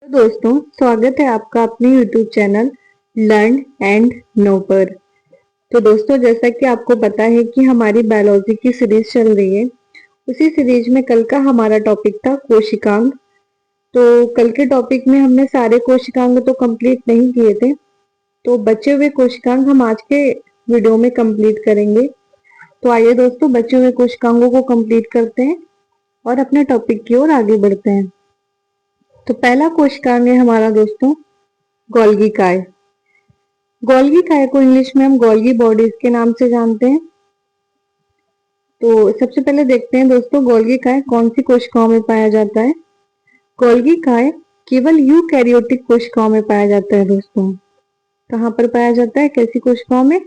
तो दोस्तों, स्वागत है आपका अपने YouTube channel learn and know पर। तो दोस्तों, जैसा कि आपको पता है कि हमारी बायोलॉजी की सीरीज चल रही है। उसी सीरीज में कल का हमारा टॉपिक था कोशिकांग। तो कल के टॉपिक में हमने सारे कोशिकांग तो कंप्लीट नहीं किए थे, तो बचे हुए कोशिकांग हम आज के वीडियो में कंप्लीट करेंगे। तो आइए दोस्तों, बचे हुए कोशिकांगों को कंप्लीट करते हैं और अपने टॉपिक की ओर आगे बढ़ते हैं। तो पहला कोशिकांग है हमारा दोस्तों गोल्गी काय। गोल्गी काय को इंग्लिश में हम गोल्गी बॉडीज के नाम से जानते हैं। तो सबसे पहले देखते हैं दोस्तों, गोल्गी काय कौन सी कोशिकाओं में पाया जाता है। गोल्गी काय केवल यूकैरियोटिक कोशिकाओं में पाया जाता है दोस्तों। कहाँ पर पाया जाता है, कैसी कोशिकाओं में?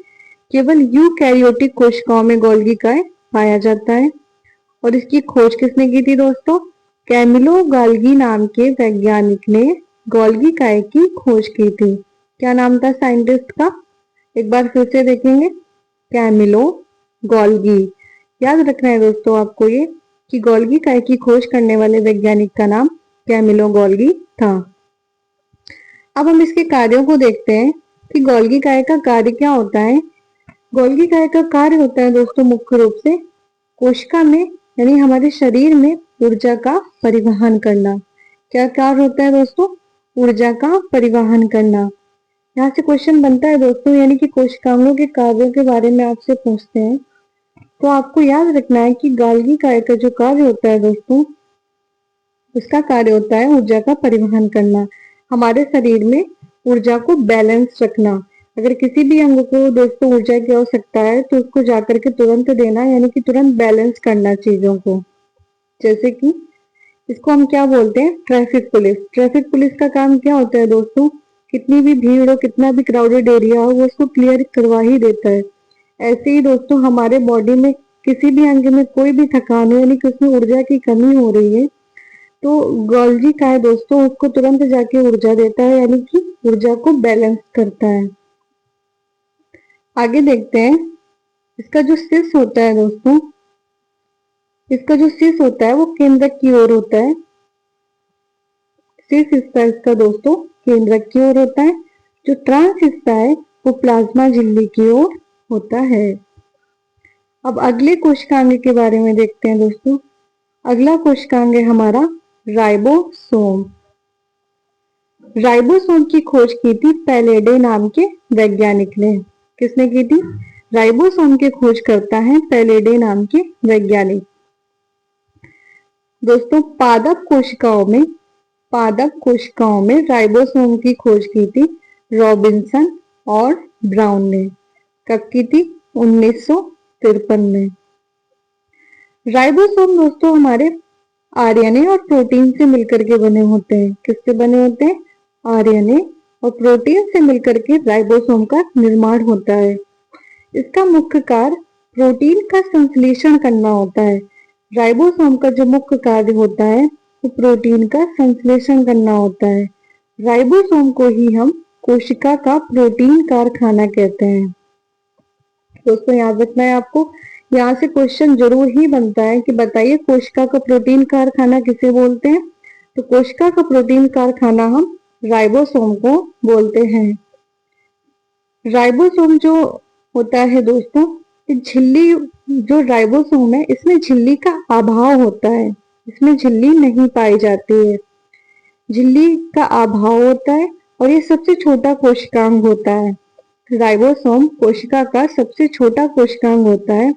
केवल यूकैरियोटिक कोशिकाओं में गोल्गी काय पाया जाता है। और इसकी खोज किसने की थी दोस्तों? कैमिलो गाल्गी नाम के वैज्ञानिक ने गोल्गी काय की खोज की थी। क्या नाम था साइंटिस्ट का? एक बार फिर से देखेंगे, कैमिलो गोल्गी। याद रखना है दोस्तों आपको ये कि गोल्गी काय की खोज करने वाले वैज्ञानिक का नाम कैमिलो गोल्गी था। अब हम इसके कार्यों को देखते हैं कि गोल्गी काय का कार्य क्या होता है। गोल्गी काय का कार्य होता है दोस्तों मुख्य रूप से कोशिका में यानी हमारे शरीर में ऊर्जा का परिवहन करना। क्या कार्य होता है दोस्तों? ऊर्जा का परिवहन करना। यहाँ से क्वेश्चन बनता है दोस्तों, यानी कि कोशिकांगों के कार्यों के बारे में आपसे पूछते हैं, तो आपको याद रखना है कि गोल्गी काय का जो कार्य होता है दोस्तों, उसका कार्य होता है ऊर्जा का परिवहन करना, हमारे शरीर में ऊर्जा को बैलेंस रखना। अगर किसी भी अंग को दोस्तों ऊर्जा की आवश्यकता है तो उसको जाकर के तुरंत देना, यानी कि तुरंत बैलेंस करना चीजों को। जैसे कि इसको हम क्या बोलते हैं? Traffic police. ट्रैफिक पुलिस का काम क्या होता है दोस्तों? कितनी भी भीड़ हो, कितना भी क्राउडेड एरिया हो, वो उसको क्लियर करवा ही देता है। ऐसे ही दोस्तों हमारे बॉडी में किसी भी अंग में कोई भी थकान हो, यानी कि उसमें ऊर्जा की कमी हो रही है, तो गोल्गी काय दोस्तों उसको तुरंत जाके ऊर्जा देता है, यानी कि ऊर्जा को बैलेंस करता है। आगे देखते हैं, इसका जो सिस होता है दोस्तों, इसका जो सिस होता है वो केंद्रक की ओर होता है। सिस हिस्सा इसका दोस्तों केंद्रक की ओर होता है। जो ट्रांस हिस्सा है वो प्लाज्मा झिल्ली की ओर होता है। अब अगले कोशिकांग के बारे में देखते हैं दोस्तों। अगला कोशिकांग है हमारा राइबोसोम। राइबोसोम की खोज की थी पैलेडे नाम के वैज्ञानिक ने। किसने की थी? राइबोसोम की खोज करता है पैलेडे नाम के वैज्ञानिक। दोस्तों पादप कोशिकाओं में राइबोसोम की खोज की थी रॉबिन्सन और ब्राउन ने। कब की थी? 1953 में। राइबोसोम दोस्तों हमारे आरएनए और प्रोटीन से मिलकर के बने होते हैं। किससे बने होते हैं? आरएनए और प्रोटीन से मिलकर के राइबोसोम का निर्माण होता है। इसका मुख्य कार्य प्रोटीन का संश्लेषण करना होता है। राइबोसोम का जो मुख्य कार्य होता है वो प्रोटीन का संश्लेषण करना होता है। राइबोसोम को ही हम कोशिका का प्रोटीन कारखाना कहते हैं। दोस्तों याद रखना है आपको, यहाँ से क्वेश्चन जरूर ही बनता है कि बताइए कोशिका का प्रोटीन कारखाना किसे बोलते हैं। तो कोशिका का प्रोटीन कारखाना हम राइबोसोम को बोलते हैं। राइबोसोम जो होता है दोस्तों, झिल्ली, जो राइबोसोम है इसमें झिल्ली का अभाव होता है, इसमें झिल्ली नहीं पाई जाती है। झिल्ली का अभाव होता है और ये सबसे छोटा कोशिकांग होता है। राइबोसोम कोशिका का सबसे छोटा कोशिकांग होता है।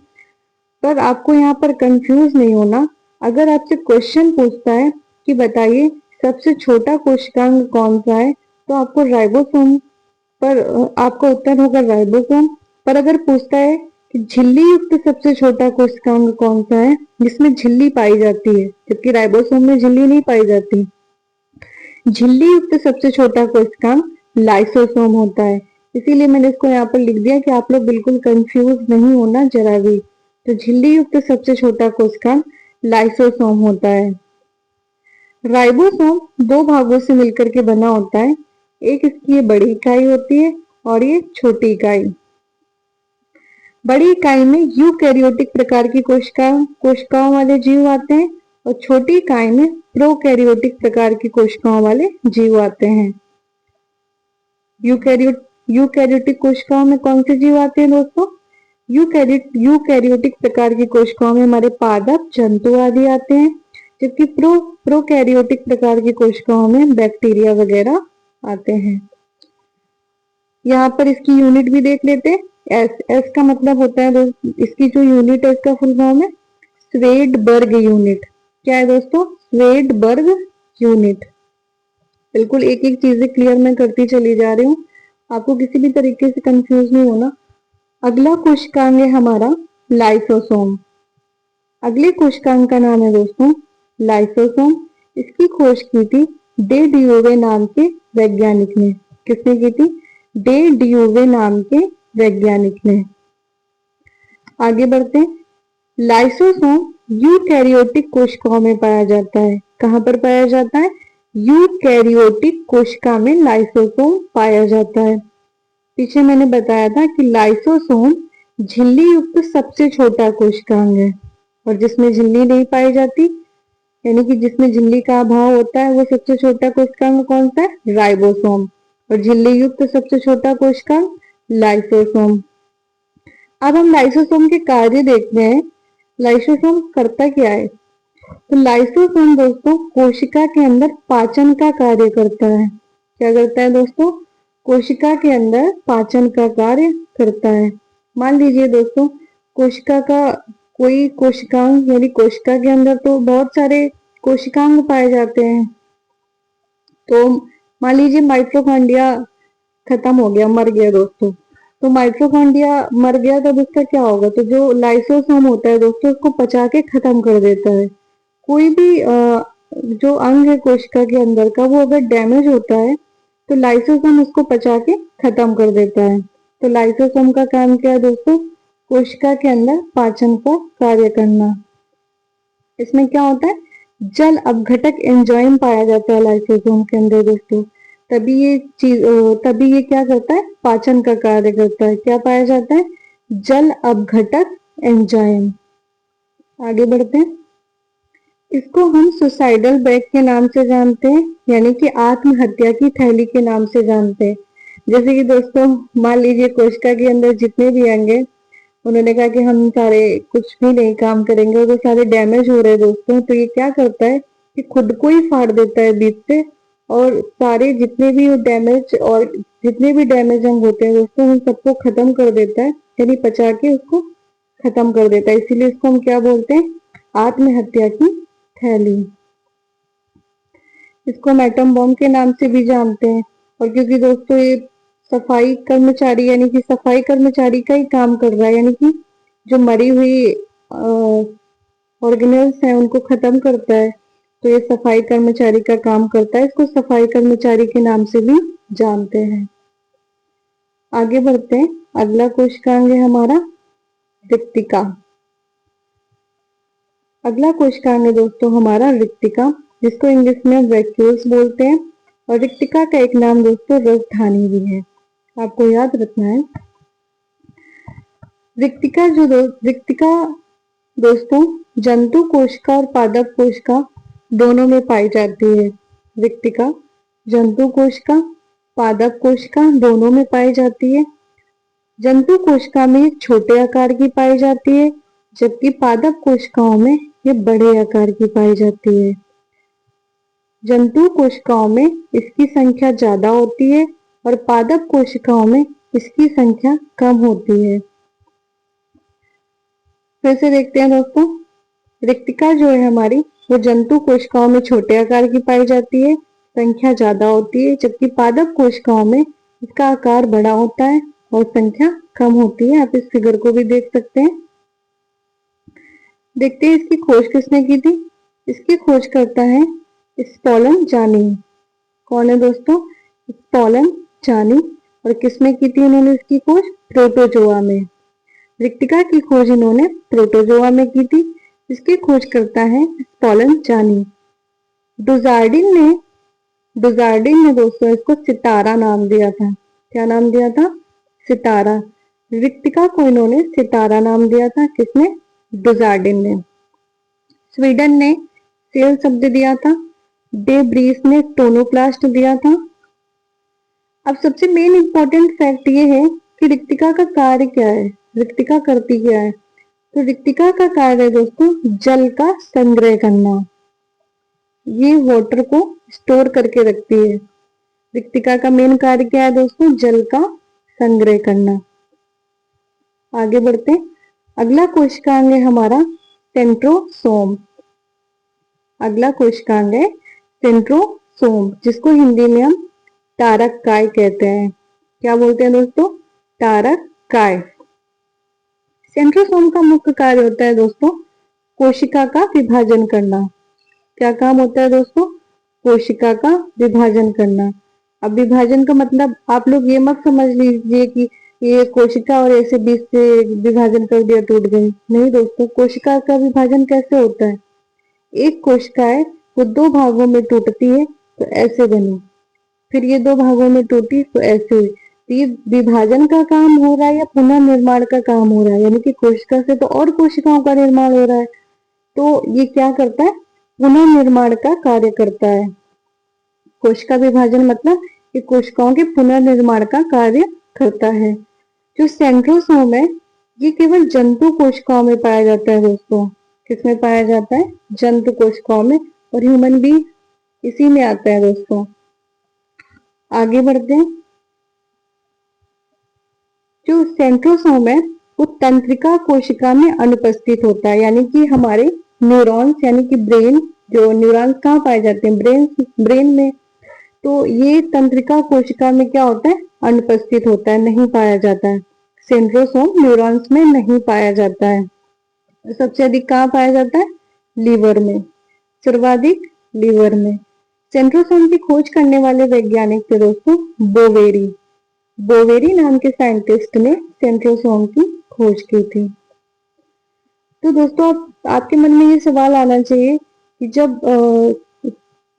पर आपको यहाँ पर कंफ्यूज नहीं होना। अगर आपसे क्वेश्चन पूछता है कि बताइए सबसे छोटा कोशिकांग कौन सा है, तो आपको राइबोसोम पर आपका उत्तर होगा राइबोसोम। पर अगर पूछता है कि झिल्ली युक्त सबसे छोटा कोशिकांग कौन सा है जिसमें झिल्ली पाई जाती है, जबकि राइबोसोम में झिल्ली नहीं पाई जाती, झिल्ली युक्त सबसे छोटा कोशिकांग लाइसोसोम होता है। इसीलिए मैंने इसको यहाँ पर लिख दिया कि आप लोग बिल्कुल कंफ्यूज नहीं होना जरा भी। तो झिल्ली युक्त सबसे छोटा कोशिकांग लाइसोसोम होता है। राइबोसोम दो भागों से मिलकर के बना होता है। एक इसकी ये बड़ी इकाई होती है और ये छोटी इकाई। बड़ी इकाई में यूकैरियोटिक प्रकार की कोशिकाओं वाले जीव आते हैं और छोटी इकाई में प्रोकैरियोटिक प्रकार की कोशिकाओं वाले जीव आते हैं। यूकैरियोटिक कोशिकाओं में कौन से जीव आते हैं दोस्तों? यूकैरियोटिक प्रकार की कोशिकाओं में हमारे पादप, जंतु आदि आते हैं, जबकि प्रोकैरियोटिक प्रकार की कोशिकाओं में बैक्टीरिया वगैरह आते हैं। यहाँ पर इसकी यूनिट भी देख लेते हैं। एस का मतलब होता है दोस्तों, इसकी जो यूनिट है इसका फुल फॉर्म है स्वेडबर्ग यूनिट। क्या है दोस्तों? Svedberg unit. बिल्कुल एक एक चीजें क्लियर मैं करती चली जा रही हूँ, आपको किसी भी तरीके से कंफ्यूज नहीं होना। अगला कोशिकांग है हमारा लाइसोसोम। अगले कोशिकांग का नाम है दोस्तों लाइसोसोम। इसकी खोज की थी डे डियोवे नाम के वैज्ञानिक ने। किसने की थी? डे डियोवे नाम के वैज्ञानिक ने। आगे बढ़ते हैं। लाइसोसोम यूकैरियोटिक कोशिकाओं में पाया जाता है। कहां पर पाया जाता है? यूकैरियोटिक कोशिका में लाइसोसोम पाया जाता है। पीछे मैंने बताया था कि लाइसोसोम झिल्ली युक्त सबसे छोटा कोशिकांग है, और जिसमें झिल्ली नहीं पाई जाती, यानी कि जिसमें झिल्ली का अभाव होता है, वो सबसे छोटा कोशिकांग कौन सा है? राइबोसोम। और झिल्ली युक्त सबसे छोटा कोशिकांग लाइसोसोम। अब हम लाइसोसोम के कार्य देखते हैं। लाइसोसोम करता क्या है? तो लाइसोसोम दोस्तों कोशिका के अंदर पाचन का कार्य करता है। क्या करता है दोस्तों? कोशिका के अंदर पाचन का कार्य करता है। मान लीजिए दोस्तों कोशिका का कोई कोशिकांग, यानी कोशिका के अंदर तो बहुत सारे कोशिकांग पाए जाते हैं। तो मान लीजिए माइटोकॉन्ड्रिया खत्म हो गया, मर गया दोस्तों। तो माइटोकॉन्ड्रिया मर गया तब उसका क्या होगा? तो जो लाइसोसोम होता है दोस्तों उसको पचा के खत्म कर देता है। कोई भी जो अंग है कोशिका के अंदर का, वो अगर डैमेज होता है तो लाइसोसोम उसको पचा के खत्म कर देता है। तो लाइसोसोम का काम क्या है दोस्तों? कोशिका के अंदर पाचन का कार्य करना। इसमें क्या होता है? जल अपघटक एंजाइम पाया जाता है लाइसोसोम के अंदर दोस्तों। तभी ये क्या करता है? पाचन का कार्य करता है। क्या पाया जाता है? जल अपघटक एंजाइम। आगे बढ़ते हैं। इसको हम सुसाइडल बैग के नाम से जानते हैं, यानी कि आत्महत्या की थैली के नाम से जानते हैं। जैसे कि दोस्तों मान लीजिए कोशिका के अंदर जितने भी अंग हैं, उन्होंने कहा कि हम सारे कुछ भी नहीं काम करेंगे, वो सारे डैमेज हो रहे हैं दोस्तों। तो ये क्या करता है कि खुद को ही फाड़ देता है बीच से, और सारे जितने भी डैमेज अंग होते हैं दोस्तों उन सबको खत्म कर देता है, यानी पचा के उसको खत्म कर देता है। इसीलिए इसको हम क्या बोलते हैं? आत्महत्या की थैली। इसको एटम बॉम्ब के नाम से भी जानते हैं। और क्योंकि दोस्तों ये सफाई कर्मचारी, यानी कि सफाई कर्मचारी का ही काम कर रहा है, यानी कि जो मरी हुई ऑर्गेनल्स हैं उनको खत्म करता है, तो ये सफाई कर्मचारी का काम करता है। इसको सफाई कर्मचारी के नाम से भी जानते हैं। आगे बढ़ते हैं। अगला कोशिकांग है हमारा रिक्तिका। अगला कोशिकांग है दोस्तों हमारा रिक्तिका, जिसको इंग्लिश में वैक्यूल्स बोलते हैं। और रिक्तिका का एक नाम दोस्तों रसधानी भी है, आपको याद रखना है। रिक्तिका दोस्तों जंतु कोशिका और पादप कोशिका दोनों में पाई जाती है। रिक्तिका जंतु कोशिका, पादप कोशिका दोनों में पाई जाती है। जंतु कोशिका में छोटे आकार की पाई जाती है, जबकि पादप कोशिकाओं में ये बड़े आकार की पाई जाती है। जंतु कोशिकाओं में इसकी संख्या ज्यादा होती है और पादप कोशिकाओं में इसकी संख्या कम होती है। फिर से देखते हैं दोस्तों, रिक्तिका जो है हमारी, वो जंतु कोशिकाओं में छोटे आकार की पाई जाती है, संख्या ज्यादा होती है, जबकि पादप कोशिकाओं में इसका आकार बड़ा होता है और संख्या कम होती है। आप इस फिगर को भी देख सकते हैं। देखते हैं इसकी खोज किसने की थी। इसकी खोज करता है स्पोलन जानी। कौन है दोस्तों? स्पोलन जानी। और किसमें की थी उन्होंने इसकी खोज? प्रोटोजोआ में। रिक्तिका की खोज इन्होंने प्रोटोजोआ में की थी। इसकी खोज करता है स्पोलन जानी। डुजार्डिन ने दोस्तों इसको सितारा नाम दिया था। क्या नाम दिया था? सितारा। रिक्तिका को इन्होंने सितारा नाम दिया था। किसने? डुजार्डिन ने। स्वीडन ने सेल शब्द दिया था, डे ब्रीस ने टोनोप्लास्ट दिया था। अब सबसे मेन इंपॉर्टेंट फैक्ट ये है कि रिक्तिका का कार्य क्या है, रिक्तिका करती क्या है। तो रिक्तिका का कार्य है दोस्तों जल का संग्रह करना, ये वाटर को स्टोर करके रखती है। रिक्तिका का मेन कार्य क्या है दोस्तों, जल का संग्रह करना। आगे बढ़ते हैं, अगला कोशिकांग है हमारा सेंट्रोसोम। अगला कोशिकांग है सेंट्रोसोम, जिसको हिंदी में हम तारक काय कहते हैं। क्या बोलते हैं दोस्तों, तारक काय। सेंट्रोसोम का मुख्य कार्य होता है दोस्तों कोशिका का विभाजन करना। क्या काम होता है दोस्तों, कोशिका का विभाजन करना। अब विभाजन का मतलब आप लोग ये मत समझ लीजिए कि ये कोशिका और ऐसे बीच से विभाजन कर दिया टूट गई, नहीं दोस्तों। कोशिका का विभाजन कैसे होता है, एक कोशिका है वो दो भागों में टूटती है तो ऐसे बनी, फिर ये दो भागों में टूटी तो ऐसे हुई। तो ये विभाजन का काम हो रहा है या पुनर्निर्माण का काम हो रहा है, यानी कि कोशिका से तो और कोशिकाओं का निर्माण हो रहा है, तो ये क्या करता है, पुनर्निर्माण का कार्य करता है। कोशिका विभाजन मतलब ये कोशिकाओं के पुनर्निर्माण का कार्य करता है। जो सेंट्रोसोम है ये केवल जंतु कोशिकाओं में पाया जाता है दोस्तों। किसमें पाया जाता है, जंतु कोशिकाओं में, और ह्यूमन भी इसी में आता है दोस्तों। आगे बढ़ते हैं, जो सेंट्रोसोम है वो तंत्रिका कोशिका में अनुपस्थित होता है, यानी कि हमारे न्यूरॉन्स यानी कि ब्रेन, जो न्यूरॉन्स कहाँ पाए जाते हैं, ब्रेन में। तो ये तंत्रिका कोशिका में क्या होता है, अनुपस्थित होता है, नहीं पाया जाता है। सेंट्रोसोम न्यूरॉन्स में नहीं पाया जाता है। सबसे अधिक कहाँ पाया जाता है, लीवर में, सर्वाधिक लीवर में। सेंट्रोसोम की खोज करने वाले वैज्ञानिक थे दोस्तों बोवेरी। बोवेरी नाम के साइंटिस्ट ने सेंट्रोसोम की खोज की थी। तो दोस्तों आपके मन में ये सवाल आना चाहिए कि जब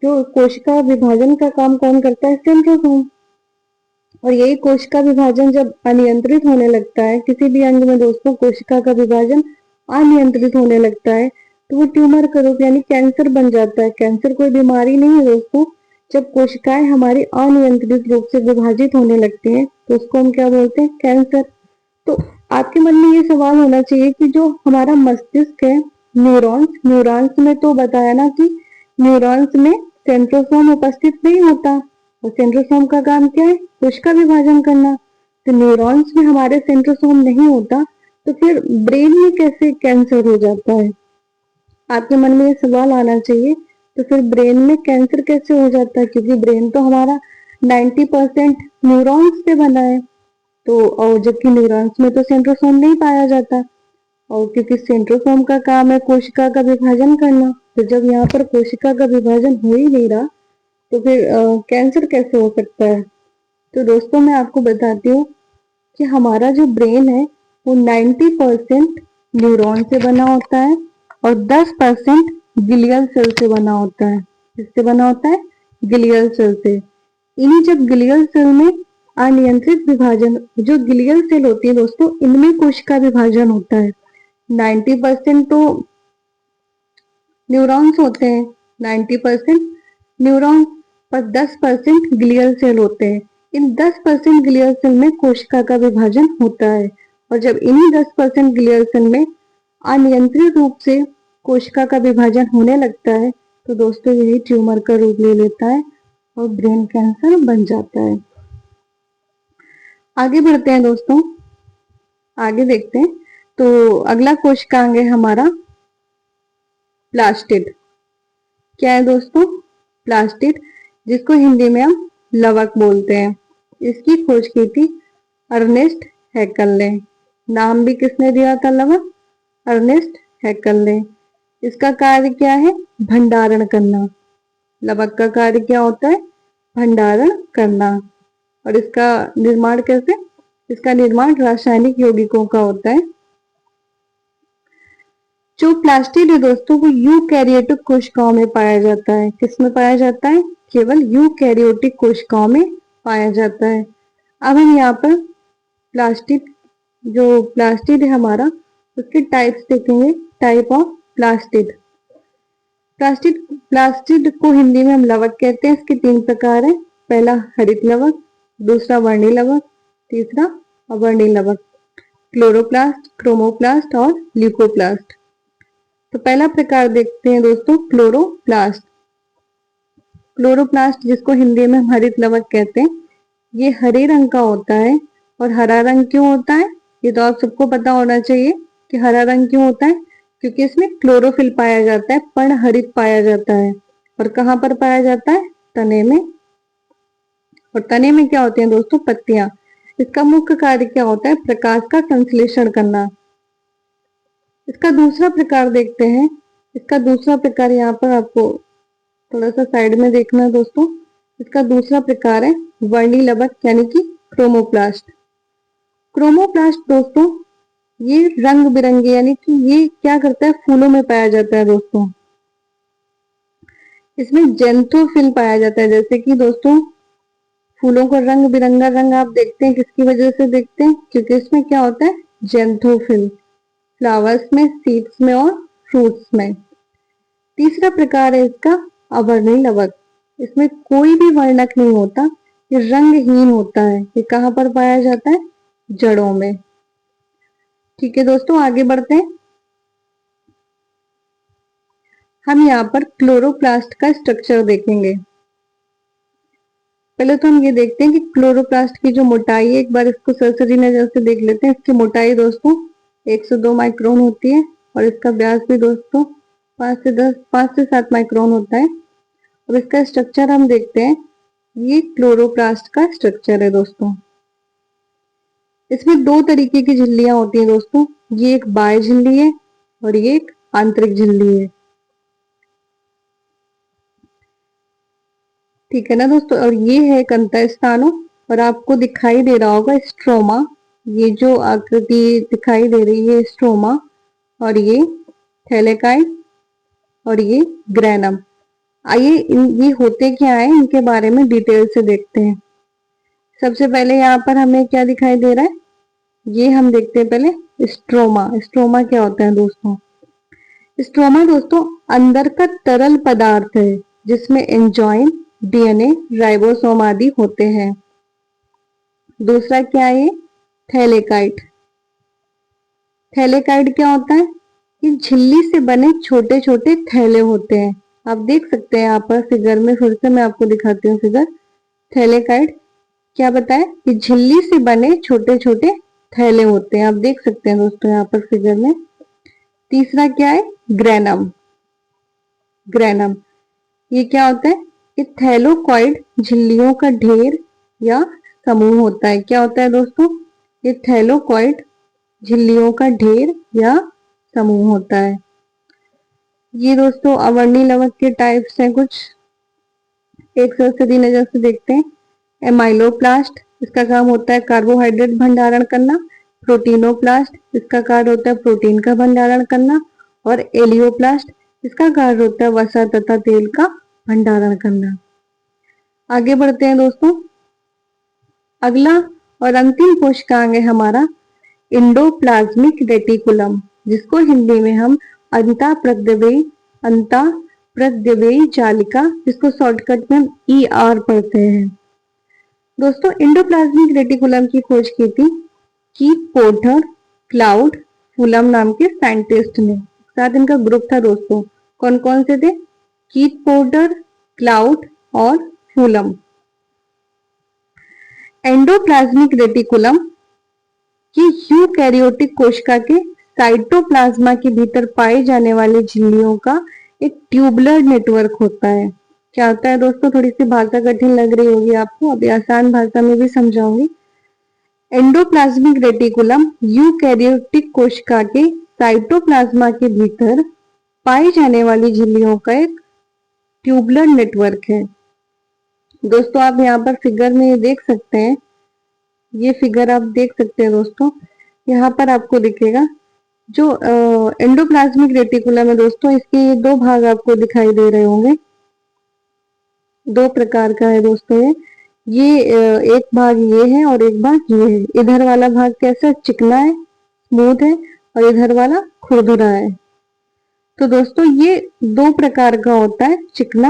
जो कोशिका विभाजन का काम कौन करता है, सेंट्रोसोम। और यही कोशिका विभाजन जब अनियंत्रित होने लगता है किसी भी अंग में दोस्तों, कोशिका का विभाजन अनियंत्रित होने लगता है तो वो ट्यूमर का रूप यानी कैंसर बन जाता है। कैंसर कोई बीमारी नहीं है दोस्तों, जब कोशिकाएं हमारी अनियंत्रित रूप से विभाजित होने लगती हैं तो उसको हम क्या बोलते हैं, कैंसर। तो आपके मन में ये सवाल होना चाहिए कि जो हमारा मस्तिष्क है, न्यूरॉन्स, न्यूरॉन्स में तो बताया ना कि न्यूरॉन्स में सेंट्रोसोम उपस्थित नहीं होता, और सेंट्रोसोम का काम क्या है, कोशिका विभाजन करना। तो न्यूरॉन्स में हमारे सेंट्रोसोम नहीं होता तो फिर ब्रेन में कैसे कैंसर हो जाता है, आपके मन में ये सवाल आना चाहिए। तो फिर ब्रेन में कैंसर कैसे हो जाता है, क्योंकि ब्रेन तो हमारा 90% न्यूरॉन्स से बना है। तो और जबकि न्यूरॉन्स में तो सेंट्रोसोम नहीं पाया जाता, और क्योंकि सेंट्रोसोम का काम है कोशिका का विभाजन करना, तो जब यहाँ पर कोशिका का विभाजन हो ही नहीं रहा तो फिर कैंसर कैसे हो सकता है। तो दोस्तों मैं आपको बताती हूँ कि हमारा जो ब्रेन है वो 90% न्यूरॉन से बना होता है और 10% गिलियल सेल से बना होता है। किससे बना होता है, गिलियल सेल से। इन्हीं जब गिलियल सेल में अनियंत्रित विभाजन, जो गिलियल सेल होती है दोस्तों, इनमें कोशिका विभाजन होता है। 90% तो न्यूरॉन्स होते हैं, 90% न्यूरॉन पर 10% ग्लियल सेल होते हैं। इन 10% ग्लियल सेल में कोशिका का विभाजन होता है, और जब इन्हीं 10% ग्लियल सेल में अनियंत्रित रूप से कोशिका का विभाजन होने लगता है तो दोस्तों यही ट्यूमर का रूप ले लेता है और ब्रेन कैंसर बन जाता है। आगे बढ़ते हैं दोस्तों, आगे देखते हैं। तो अगला कोशिकांग है हमारा प्लास्टिड। क्या है दोस्तों, प्लास्टिड, जिसको हिंदी में हम लवक बोलते हैं। इसकी खोज की थी अर्नेस्ट हैकल ने। नाम भी किसने दिया था, लवक, अर्नेस्ट हैकल ने। इसका कार्य क्या है, भंडारण करना। लवक का कार्य क्या होता है, भंडारण करना। और इसका निर्माण कैसे, इसका निर्माण रासायनिक यौगिकों का होता है। जो प्लास्टिड है दोस्तों वो यूकैरियोटिक कोशिकाओं में पाया जाता है। किसमें पाया जाता है, केवल यूकैरियोटिक कोशिकाओं में पाया जाता है। अब हम यहाँ पर प्लास्टिड, जो प्लास्टिड है हमारा, उसके टाइप्स देखेंगे, type of plastid. Plastid plastid को हिंदी में हम लवक कहते हैं। इसके 3 प्रकार हैं। पहला हरित लवक, दूसरा वर्णी लवक, तीसरा अवर्णी लवक। क्लोरोप्लास्ट, क्रोमोप्लास्ट और ल्यूकोप्लास्ट। तो पहला प्रकार देखते हैं दोस्तों, क्लोरोप्लास्ट। क्लोरोप्लास्ट जिसको हिंदी में हम हरित लवक कहते हैं, ये हरे रंग का होता है। और हरा रंग क्यों होता है, ये तो आप सबको पता होना चाहिए कि हरा रंग क्यों होता है, क्योंकि इसमें क्लोरोफिल पाया जाता है, पर्णहरित पाया जाता है। और कहाँ पर पाया जाता है, तने में। और तने में क्या होते हैं दोस्तों, पत्तियां। इसका मुख्य कार्य क्या होता है, प्रकाश का संश्लेषण करना। इसका दूसरा प्रकार देखते हैं। इसका दूसरा प्रकार यहाँ पर आपको थोड़ा सा साइड में देखना है दोस्तों। इसका दूसरा प्रकार है वर्णी लवक यानी कि क्रोमोप्लास्ट। क्रोमोप्लास्ट दोस्तों ये रंग बिरंगे यानी कि ये क्या करता है, फूलों में पाया जाता है दोस्तों। इसमें जेंथोफिल पाया जाता है। जैसे कि दोस्तों फूलों का रंग बिरंगा रंग आप देखते हैं, किसकी वजह से देखते हैं, क्योंकि इसमें क्या होता है, जेंथोफिल। फ्लावर्स में, सीड्स में और फ्रूट्स में। तीसरा प्रकार है इसका अवर्णी लवक। इसमें कोई भी वर्णक नहीं होता, ये रंगहीन होता है। ये कहाँ पर पाया जाता है, जड़ों में। ठीक है दोस्तों, आगे बढ़ते हैं। हम यहाँ पर क्लोरोप्लास्ट का स्ट्रक्चर देखेंगे। पहले तो हम ये देखते हैं कि क्लोरोप्लास्ट की जो मोटाई है, एक बार इसको सरसरी नजर से देख लेते हैं। इसकी मोटाई दोस्तों 102 माइक्रोन होती है। और इसका व्यास भी दोस्तों 5 से 7 माइक्रोन होता है। अब इसका स्ट्रक्चर हम देखते हैं। ये क्लोरोप्लास्ट का स्ट्रक्चर है दोस्तों। इसमें 2 तरीके की झिल्लियां होती हैं दोस्तों। ये एक बाह्य झिल्ली है और ये एक आंतरिक झिल्ली है। ठीक है ना दोस्तों। और ये है अंतःस्थानु। और आपको दिखाई दे रहा होगा स्ट्रोमा। ये जो आकृति दिखाई दे रही है स्ट्रोमा। और ये थैलेकाइड और ये ग्रैनम। आइए ये होते क्या है, इनके बारे में डिटेल से देखते हैं। सबसे पहले यहाँ पर हमें क्या दिखाई दे रहा है, ये हम देखते हैं पहले स्ट्रोमा। स्ट्रोमा क्या होता है दोस्तों, स्ट्रोमा दोस्तों अंदर का तरल पदार्थ है जिसमें एंजाइम, डीएनए, राइबोसोम आदि होते हैं। दूसरा क्या है, थैलेकाइड। थैलेकाइड क्या होता है, ये झिल्ली से बने छोटे छोटे थैले होते हैं। आप देख सकते हैं यहाँ पर फिगर में, फिर से मैं आपको दिखाती हूँ फिगर। थैलेकाइड क्या बताए कि झिल्ली से बने छोटे छोटे थैले होते हैं। आप देख सकते हैं दोस्तों यहाँ पर फिगर में। तीसरा क्या है, ग्रैनम। ग्रैनम ये क्या होता है, ये थैलोकॉइड झिल्लियों का ढेर या समूह होता है। क्या होता है दोस्तों, ये थैलोकॉइड झिल्लियों का ढेर या समूह होता है। ये दोस्तों अवर्णी लवक के टाइप्स हैं कुछ, एक सरसरी नजर से देखते हैं। एमाइलोप्लास्ट, इसका काम होता है कार्बोहाइड्रेट भंडारण करना। प्रोटीनोप्लास्ट, इसका कार्य होता है प्रोटीन का भंडारण करना। और एलियोप्लास्ट, इसका कार्य होता है वसा तथा तेल का भंडारण करना। आगे बढ़ते हैं दोस्तों। अगला और अंतिम कोशिकांग है हमारा इंडोप्लाज्मिक रेटिकुलम, जिसको हिंदी में हम अंतःप्रद्रव्ययी जालिका, जिसको शॉर्टकट में हम ER पढ़ते हैं। दोस्तों इंडोप्लाज्मिक रेटिकुलम की खोज की थी कीथ पोर्टर, क्लाउड, फुलम नाम के साइंटिस्ट ने। साथ इनका ग्रुप था दोस्तों। कौन कौन से थे, कीथ पोर्टर, क्लाउड और फुलम। एंडोप्लाज्मिक रेटिकुलम कि यूकैरियोटिक कोशिका के साइटोप्लाज्मा के भीतर पाए जाने वाले झिल्लियों का एक ट्यूबुलर नेटवर्क होता है। क्या होता है दोस्तों, थोड़ी सी भाषा कठिन लग रही होगी आपको, अभी आसान भाषा में भी समझाऊंगी। एंडोप्लाज्मिक रेटिकुलम यूकैरियोटिक कोशिका के साइटोप्लाज्मा के भीतर पाई जाने वाली झिल्लियों का एक ट्यूबुलर नेटवर्क है। दोस्तों आप यहाँ पर फिगर में देख सकते हैं, ये फिगर आप देख सकते हैं दोस्तों। यहाँ पर आपको दिखेगा जो एंडोप्लाज्मिक रेटिकुलम है दोस्तों, इसके ये 2 भाग आपको दिखाई दे रहे होंगे। 2 प्रकार का है दोस्तों ये एक भाग ये है और एक भाग ये है। इधर वाला भाग कैसा चिकना है, स्मूथ है, और इधर वाला खुरदुरा है। तो दोस्तों ये दो प्रकार का होता है, चिकना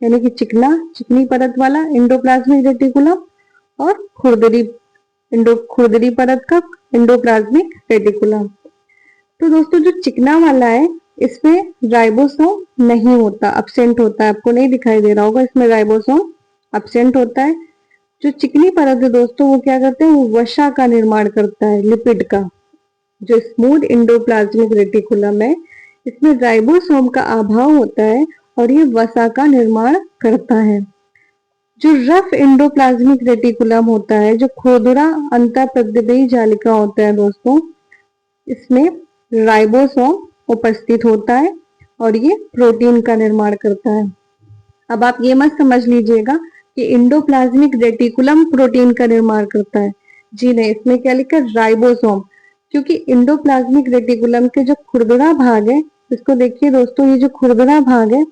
यानी कि चिकनी परत वाला एंडोप्लाज्मिक रेटिकुलम और खुरदरी परत का एंडोप्लाज्मिक रेटिकुलम। तो दोस्तों जो चिकना वाला है इसमें राइबोसोम नहीं होता, अब्सेंट होता है, आपको नहीं दिखाई दे रहा होगा, इसमें राइबोसोम अब्सेंट होता है। जो चिकनी परत है दोस्तों वो क्या करते हैं, वो वसा का निर्माण करता है, लिपिड का। जो स्मूथ एंडोप्लाज्मिक रेटिकुलम है इसमें राइबोसोम का अभाव होता है और ये वसा का निर्माण करता है। जो रफ एंडोप्लाज्मिक रेटिकुलम होता है, जो खुरदुरा अंतःप्रद्रव्यी जालिका होता है दोस्तों, इसमें राइबोसोम उपस्थित होता है और ये प्रोटीन का निर्माण करता है। अब आप ये मत समझ लीजिएगा कि इंडोप्लाज्मिक रेटिकुलम प्रोटीन का निर्माण करता है, जी नहीं, इसमें क्या लिखा है, राइबोसोम। क्योंकि इंडोप्लाज्मिक रेटिकुलम के जो खुरदुरा भाग है, इसको देखिए दोस्तों, ये जो खुरदुरा भाग है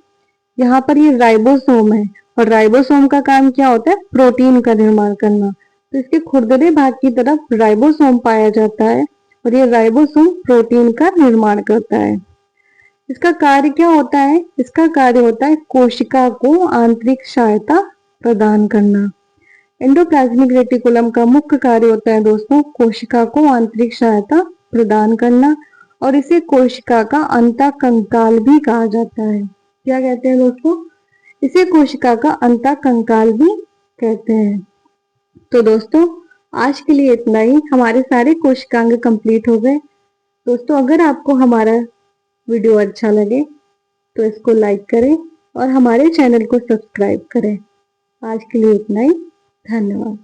यहाँ पर ये राइबोसोम है और राइबोसोम का काम क्या होता है, प्रोटीन का निर्माण करना। तो इसके खुरदरे भाग की तरफ राइबोसोम पाया जाता है और ये राइबोसोम प्रोटीन का निर्माण करता है। इसका कार्य क्या होता है, इसका कार्य होता है कोशिका को आंतरिक सहायता प्रदान करना। एंडोप्लाज्मिक रेटिकुलम का मुख्य कार्य होता है दोस्तों कोशिका को आंतरिक सहायता प्रदान करना और इसे कोशिका का अंतःकंकाल भी कहा जाता है। क्या कहते हैं दोस्तों, इसे कोशिका का अंतःकंकाल भी कहते हैं। तो दोस्तों आज के लिए इतना ही, हमारे सारे कोशिकांग कंप्लीट हो गए। दोस्तों अगर आपको हमारा वीडियो अच्छा लगे तो इसको लाइक करें और हमारे चैनल को सब्सक्राइब करें। आज के लिए इतना ही, धन्यवाद।